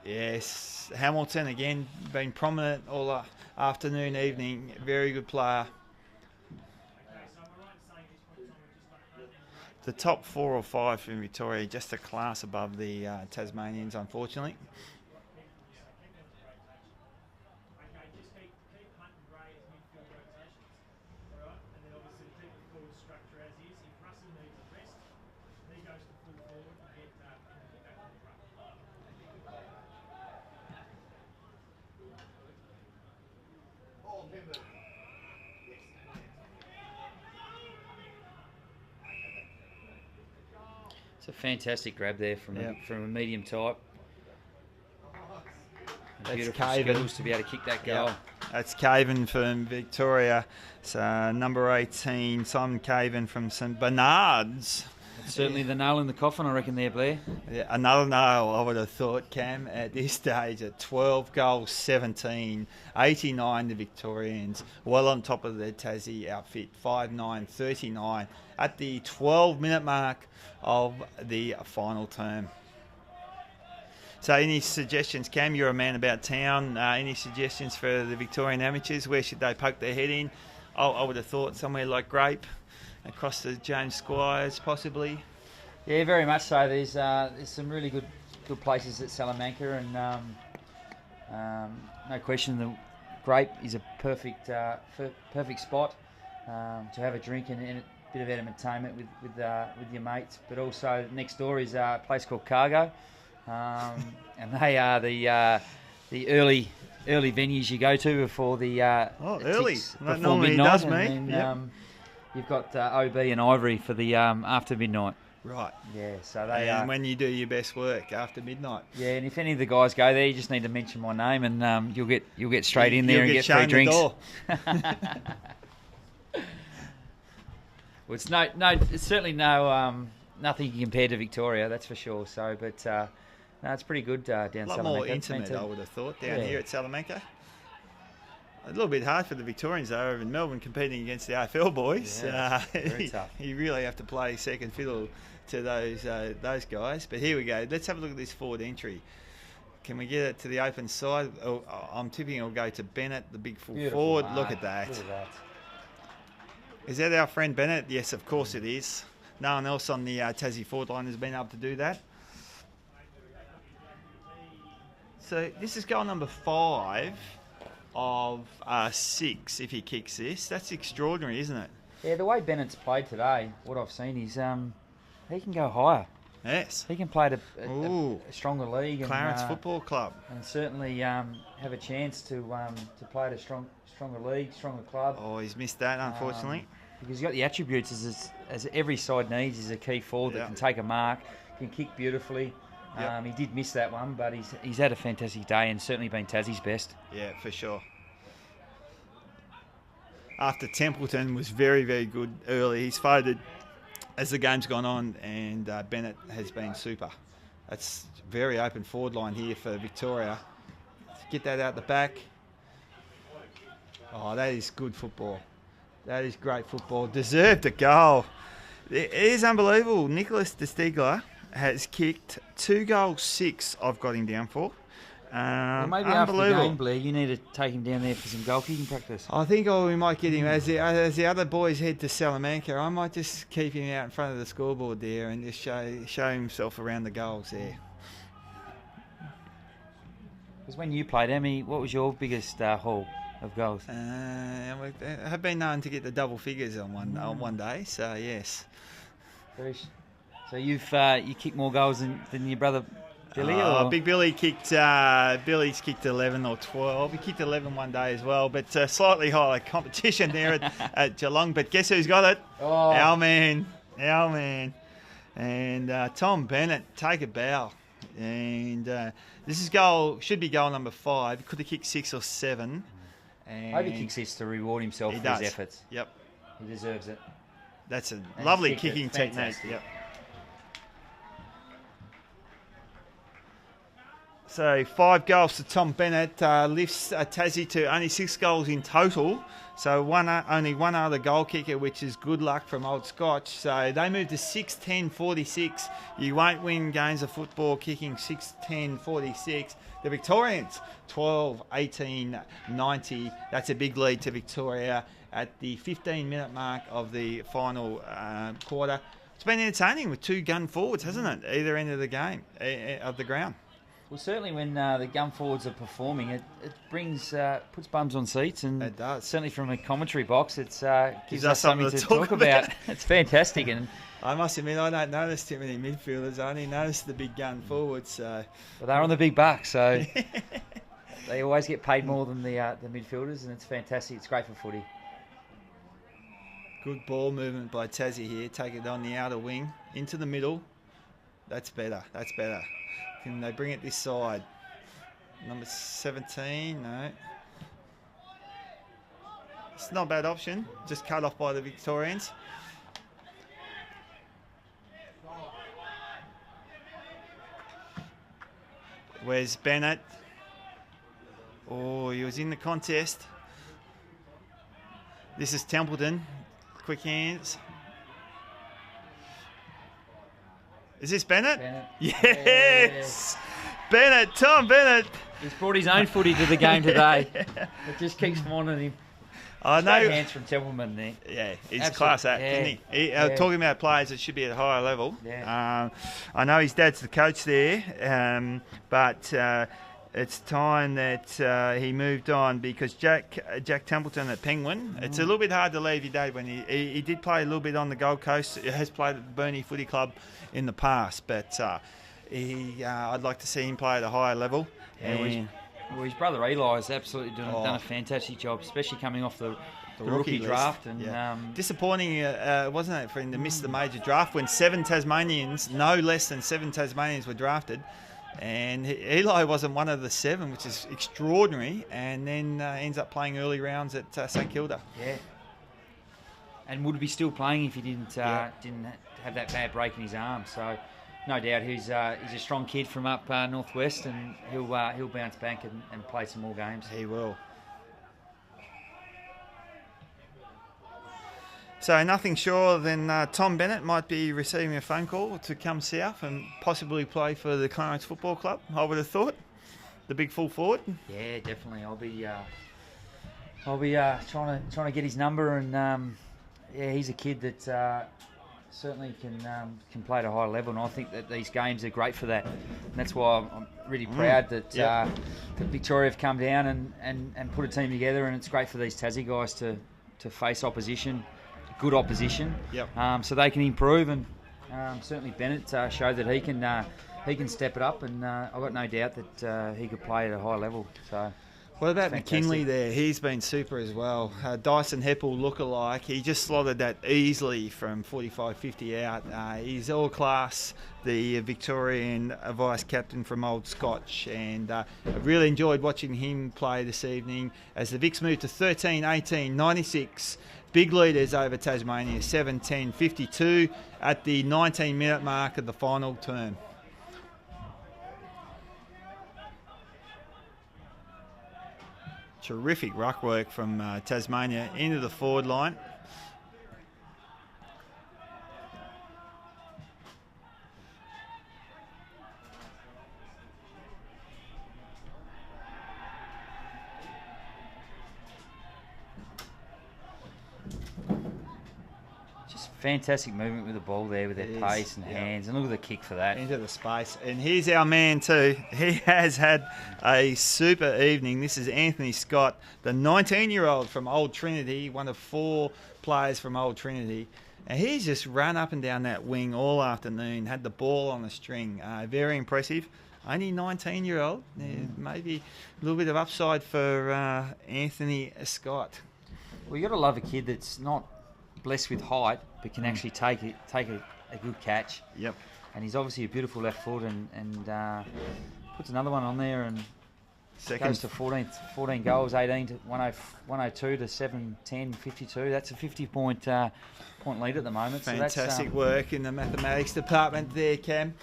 Yes, Hamilton again, been prominent all afternoon, evening. Very good player. The top 4 or 5 from Victoria, just a class above the Tasmanians, unfortunately. It's a fantastic grab there from a medium type. Beautiful skills to be able to kick that goal. That's Caven from Victoria. So number 18, Simon Caven from St Bernard's. Certainly the nail in the coffin, I reckon, there, Blair. Yeah, another nail, I would have thought, Cam, at this stage at 12 goals, 17, 89 the Victorians, well on top of their Tassie outfit, 5-9, 39, at the 12-minute mark of the final term. So any suggestions, Cam? You're a man about town. Any suggestions for the Victorian amateurs? Where should they poke their head in? I would have thought somewhere like Grape, across the James Squires, possibly. Yeah, very much so. There's some really good places at Salamanca, and no question the Grape is a perfect spot to have a drink and a bit of entertainment with your mates. But also next door is a place called Cargo, and they are the early venues you go to before the early. Before normally midnight, does and me. then, you've got OB and Ivory for the after midnight. Right. Yeah, so they and when you do your best work after midnight. Yeah, and if any of the guys go there, you just need to mention my name, and you'll get straight in there and get free shown drinks. the door. Well, it's certainly nothing compared to Victoria, that's for sure. So, but no, it's pretty good down Salamanca. A lot more intimate, I would have thought, down here at Salamanca. A little bit hard for the Victorians, though, over in Melbourne, competing against the AFL boys. Yeah, very tough. You really have to play second fiddle to those guys. But here we go. Let's have a look at this forward entry. Can we get it to the open side? Oh, I'm tipping it'll go to Bennett, the big full forward. Look at that. Look at that. Is that our friend Bennett? Yes, of course it is. No one else on the Tassie forward line has been able to do that. So this is goal number 5 of 6 if he kicks this. That's extraordinary, isn't it? Yeah, the way Bennett's played today, what I've seen is he can go higher. Yes. He can play at a stronger league. Clarence and, Football Club. And certainly have a chance to play at a stronger league, stronger club. Oh, he's missed that, unfortunately. Because he's got the attributes as every side needs. He's a key forward that can take a mark, can kick beautifully. Yep. He did miss that one, but he's had a fantastic day and certainly been Tassie's best. Yeah, for sure. After Templeton was very, very good early, he's faded as the game's gone on, and Bennett has been super. That's very open forward line here for Victoria. Get that out the back. Oh, that is good football. That is great football. Deserved a goal. It is unbelievable. Nicholas de Stigler has kicked 2 goals 6 I've got him down for. Well, maybe after the game, Blair, you need to take him down there for some goal kicking practice. I think we might get him as the other boys head to Salamanca. I might just keep him out in front of the scoreboard there and just show himself around the goals there. Because when you played, Emmy, what was your biggest haul of goals? I have been known to get the double figures on one day, so yes. So you kicked more goals than your brother Billy? Or? Big Billy Billy's kicked 11 or 12. He kicked 11 one day as well, but slightly higher competition there at Geelong. But guess who's got it? Oh. Our man. And Tom Bennett, take a bow. And this is should be goal number 5. He could have kicked 6 or 7. And I hope he kicks this to reward himself for his efforts. Yep. He deserves it. That's a lovely kicking technique. Yep. So 5 goals to Tom Bennett lifts Tassie to only 6 goals in total. So only one other goal kicker, which is good luck from Old Scotch. So they move to 6-10-46. You won't win games of football kicking 6-10-46. The Victorians 12-18-90. That's a big lead to Victoria at the 15-minute mark of the final quarter. It's been entertaining with 2 gun forwards, hasn't it? Either end of the game, of the ground. Well, certainly when the gun forwards are performing, it brings puts bums on seats, and it does. Certainly from a commentary box, it gives us something to talk about. It's fantastic, and I must admit I don't notice too many midfielders. I only notice the big gun forwards. But they're on the big buck, so they always get paid more than the midfielders, and it's fantastic. It's great for footy. Good ball movement by Tassie here. Take it on the outer wing into the middle. That's better. Can they bring it this side? Number 17, no. It's not a bad option. Just cut off by the Victorians. Where's Bennett? Oh, he was in the contest. This is Templeton. Quick hands. Is this Bennett? Yes! Bennett, Tom Bennett. He's brought his own footy to the game today. It just keeps wanting him. I know. Great hands from Templeman there. Yeah, he's class act, isn't he? Talking about players that should be at a higher level. Yeah. I know his dad's the coach there, but it's time that he moved on because Jack Templeton at Penguin. It's a little bit hard to leave your dad when he did play a little bit on the Gold Coast. He has played at the Burnie Footy Club in the past, but I'd like to see him play at a higher level. Yeah, well, his brother Eli has absolutely done a fantastic job, especially coming off the rookie draft. And disappointing, wasn't it, for him to miss the major draft when no less than 7 Tasmanians were drafted. And Eli wasn't one of the 7, which is extraordinary, and then ends up playing early rounds at St Kilda. Yeah. And would be still playing if he didn't have that bad break in his arm. So, no doubt he's a strong kid from up northwest, and he'll bounce back and play some more games. He will. So nothing sure than Tom Bennett might be receiving a phone call to come south and possibly play for the Clarence Football Club, I would have thought. The big full forward. Yeah, definitely. I'll be trying to get his number, and he's a kid that certainly can play at a high level, and I think that these games are great for that. And that's why I'm really proud that Victoria have come down and put a team together, and it's great for these Tassie guys to face opposition. Good opposition, so they can improve, and certainly Bennett showed that he can step it up, and I've got no doubt that he could play at a high level. So, what about McKinley there? He's been super as well. Dyson Heppel lookalike. He just slotted that easily from 45-50 out. He's all class, the Victorian vice captain from Old Scotch, and I really enjoyed watching him play this evening as the Vics move to 13-18-96. Big leaders over Tasmania, 7-10-52 at the 19-minute mark of the final term. Terrific ruck work from Tasmania into the forward line. fantastic movement with the ball there, with their pace and hands, and look at the kick for that. Into the space. And here's our man too. He has had a super evening. This is Anthony Scott, the 19-year-old from Old Trinity, one of 4 players from Old Trinity. And he's just run up and down that wing all afternoon, had the ball on the string. Very impressive. Only 19-year-old. Maybe a little bit of upside for Anthony Scott. Well, you got to love a kid that's not blessed with height, but can actually take a good catch. Yep. And he's obviously a beautiful left foot, and puts another one on there, and goes to 14 goals, 18 to 102 to 710, 52. That's a 50-point lead at the moment. Fantastic work in the mathematics department there, Cam.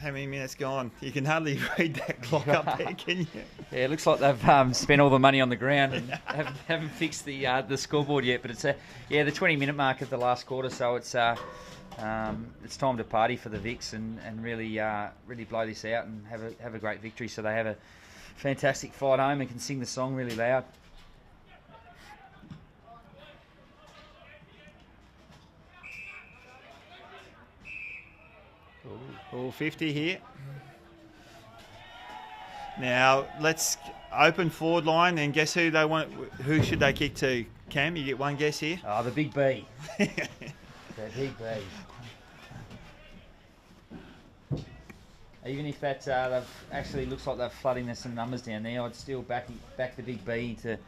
How many minutes gone? You can hardly read that clock up there, can you? Yeah, it looks like they've spent all the money on the ground and haven't fixed the scoreboard yet. But it's the 20-minute mark of the last quarter, so it's time to party for the Vics and really blow this out and have a great victory. So they have a fantastic flight home and can sing the song really loud. All 50 here. Now let's open forward line and guess who they want. Who should they kick to? Cam, you get one guess here. Oh, the big B. The big B. Even if that actually looks like they're flooding some numbers down there, I'd still back the big B to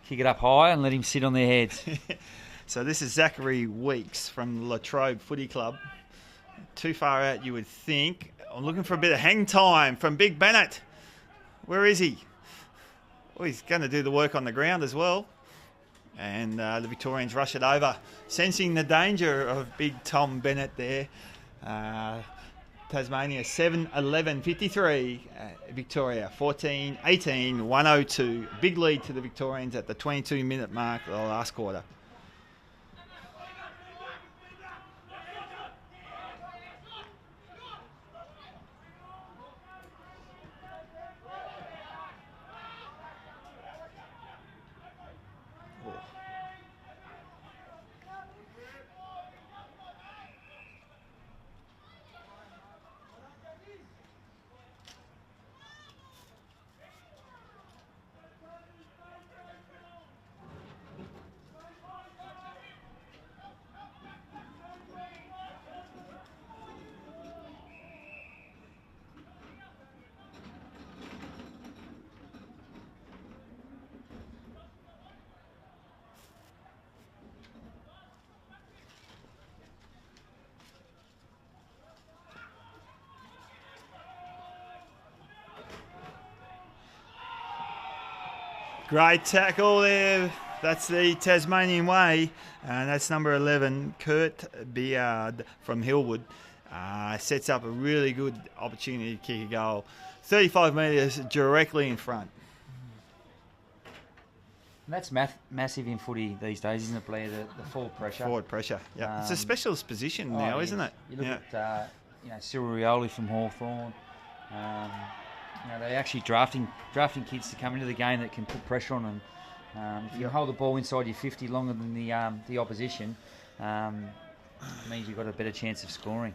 kick it up high and let him sit on their heads. So this is Zachary Weeks from Latrobe Footy Club. Too far out, you would think. I'm looking for a bit of hang time from Big Bennett. Where is he? Oh, he's going to do the work on the ground as well. And the Victorians rush it over, sensing the danger of Big Tom Bennett there. Tasmania 7-11-53. Victoria 14-18-102. Big lead to the Victorians at the 22-minute mark of the last quarter. Great tackle there. That's the Tasmanian way. And that's number 11, Kurt Beard from Hillwood. Sets up a really good opportunity to kick a goal. 35 metres directly in front. And that's massive in footy these days, isn't it, Blair? The forward pressure. Forward pressure, yeah. It's a specialist position now, isn't it? You look at Cyril Rioli from Hawthorn. They're actually drafting kids to come into the game that can put pressure on them. If you hold the ball inside your 50 longer than the opposition, it means you've got a better chance of scoring.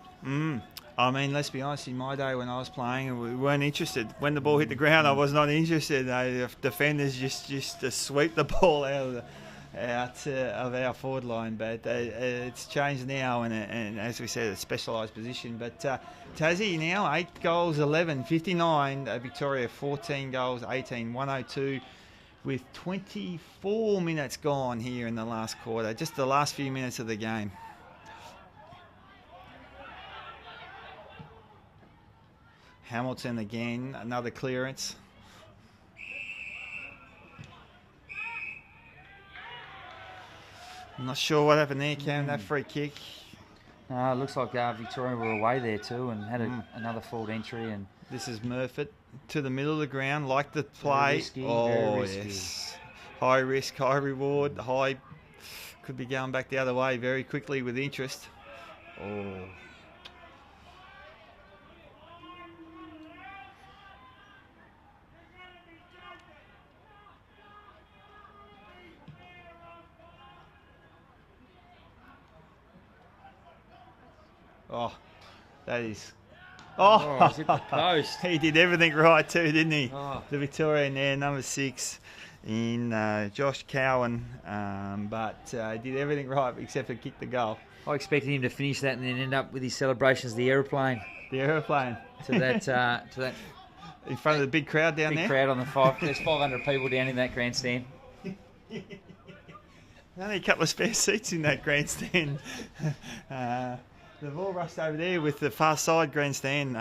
I mean, let's be honest, in my day when I was playing, we weren't interested. When the ball hit the ground, I was not interested. The defenders just to sweep the ball out of our forward line. But it's changed now, and as we said, a specialised position. But Tassie now 8 goals, 11, 59. Victoria 14 goals, 18, 102. With 24 minutes gone here in the last quarter, just the last few minutes of the game. Hamilton again, another clearance. I'm not sure what happened there, Cam, that free kick. It looks like Victoria were away there too and had another forward entry. And this is Murphy to the middle of the ground, like the play. Very risky. Yes. High risk, high reward. Could be going back the other way very quickly with interest. Oh, that is... Oh, it's hit the post. He did everything right too, didn't he? Oh. The Victorian there, number 6 in Josh Cowan, but did everything right except for kick the goal. I expected him to finish that and then end up with his celebrations, the aeroplane. The aeroplane. To that in front of the big crowd down there. Big crowd on the 5. There's 500 people down in that grandstand. Only a couple of spare seats in that grandstand. They've all rushed over there with the far side grandstand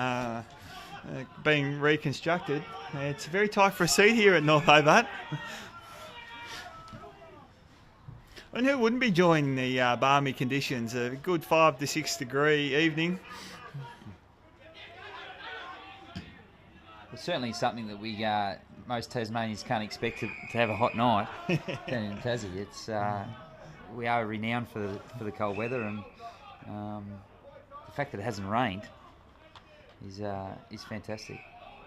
being reconstructed. It's very tight for a seat here at North Hobart. And who wouldn't be enjoying the balmy conditions? A good 5 to 6 degree evening. It's certainly something that we most Tasmanians can't expect to have a hot night down in Tassie. It's we are renowned for the cold weather, and the fact that it hasn't rained is fantastic.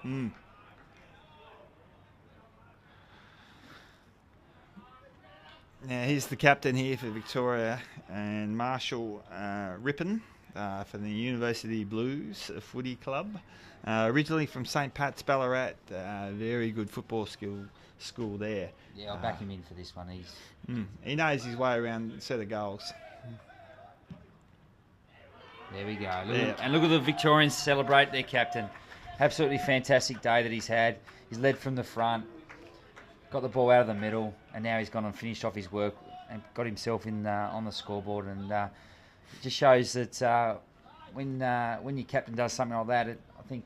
Mm. Now here's the captain here for Victoria, and Marshall Rippon for the University Blues Footy Club. Originally from St Pat's, Ballarat. Very good football school there. Yeah, I'll back him in for this one. He knows his way around a set of goals. There we go. And look at the Victorians celebrate their captain. Absolutely fantastic day that he's had. He's led from the front, got the ball out of the middle, and now he's gone and finished off his work and got himself in on the scoreboard. And it just shows that when your captain does something like that, I think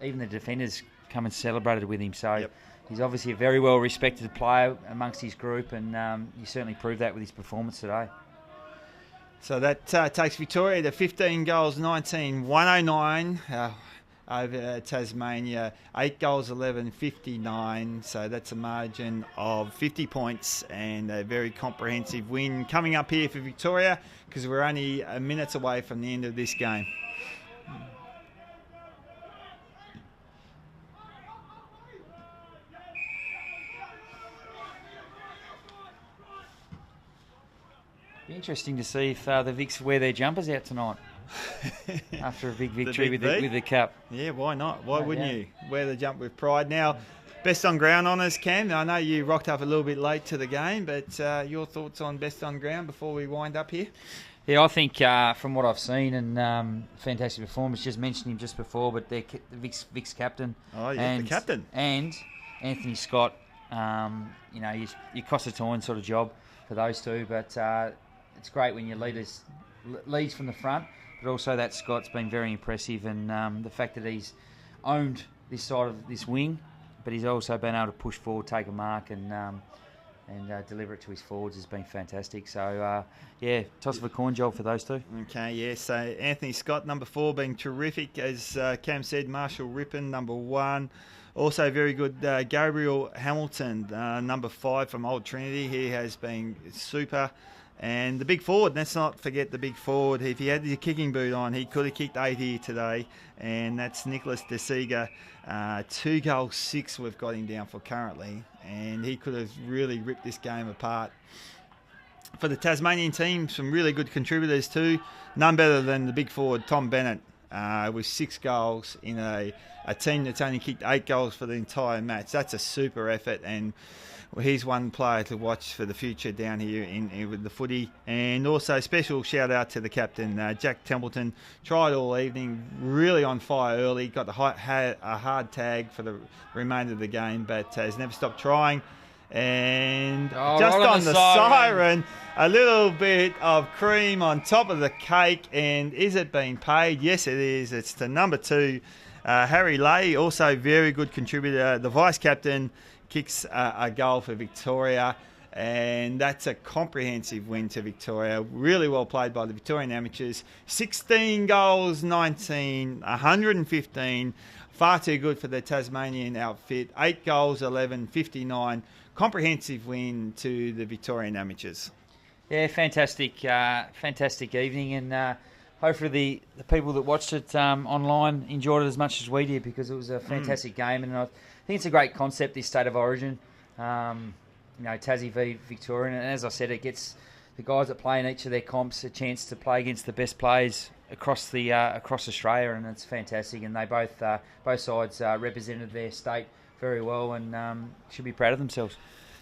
even the defenders come and celebrated with him. So he's obviously a very well respected player amongst his group, and he certainly proved that with his performance today. So that takes Victoria to 15 goals, 19, 109 over Tasmania. 8 goals, 11, 59. So that's a margin of 50 points and a very comprehensive win coming up here for Victoria, because we're only minutes away from the end of this game. Be interesting to see if the Vics wear their jumpers out tonight after a big victory with the cup. Yeah, why not? Why wouldn't you wear the jump with pride? Now, best on ground honours, Cam. I know you rocked up a little bit late to the game, but your thoughts on best on ground before we wind up here? Yeah, I think from what I've seen, and fantastic performance. Just mentioned him just before, but the Vic's captain. Oh yeah, the captain. And Anthony Scott. Your Costa-Toyne sort of job for those two, but it's great when your leads from the front, but also that Scott's been very impressive, and the fact that he's owned this side of this wing, but he's also been able to push forward, take a mark, and deliver it to his forwards has been fantastic. So, toss of a coin job for those two. Okay, yeah, so Anthony Scott, number 4, being terrific. As Cam said, Marshall Rippon, number 1. Also very good, Gabriel Hamilton, number 5 from Old Trinity. He has been super. And the big forward, let's not forget the big forward. If he had the kicking boot on, he could have kicked 8 here today. And that's Nicholas De Seeger. 2 goals, 6 we've got him down for currently. And he could have really ripped this game apart. For the Tasmanian team, some really good contributors too. None better than the big forward, Tom Bennett, with 6 goals in a team that's only kicked 8 goals for the entire match. That's a super effort, and he's one player to watch for the future down here in with the footy. And also special shout out to the captain, Jack Templeton. Tried all evening, really on fire early. Got a hard tag for the remainder of the game, but has never stopped trying. And just right on the siren, a little bit of cream on top of the cake. And is it being paid? Yes, it is. It's to number 2, Harry Lay, also very good contributor. The vice captain kicks a goal for Victoria, and that's a comprehensive win to Victoria. Really well played by the Victorian amateurs. 16 goals, 19, 115. Far too good for the Tasmanian outfit. 8 goals, 11, 59. Comprehensive win to the Victorian amateurs. Yeah, fantastic evening, and hopefully the people that watched it online enjoyed it as much as we did, because it was a fantastic game, and I think it's a great concept, this State of Origin. Tassie v Victorian, and as I said, it gets the guys that play in each of their comps a chance to play against the best players across Australia, and it's fantastic. And they both sides represented their state very well, and should be proud of themselves.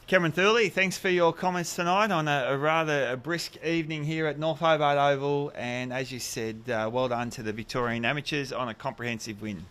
Cameron Thurley, thanks for your comments tonight on a rather brisk evening here at North Hobart Oval, and as you said, well done to the Victorian amateurs on a comprehensive win.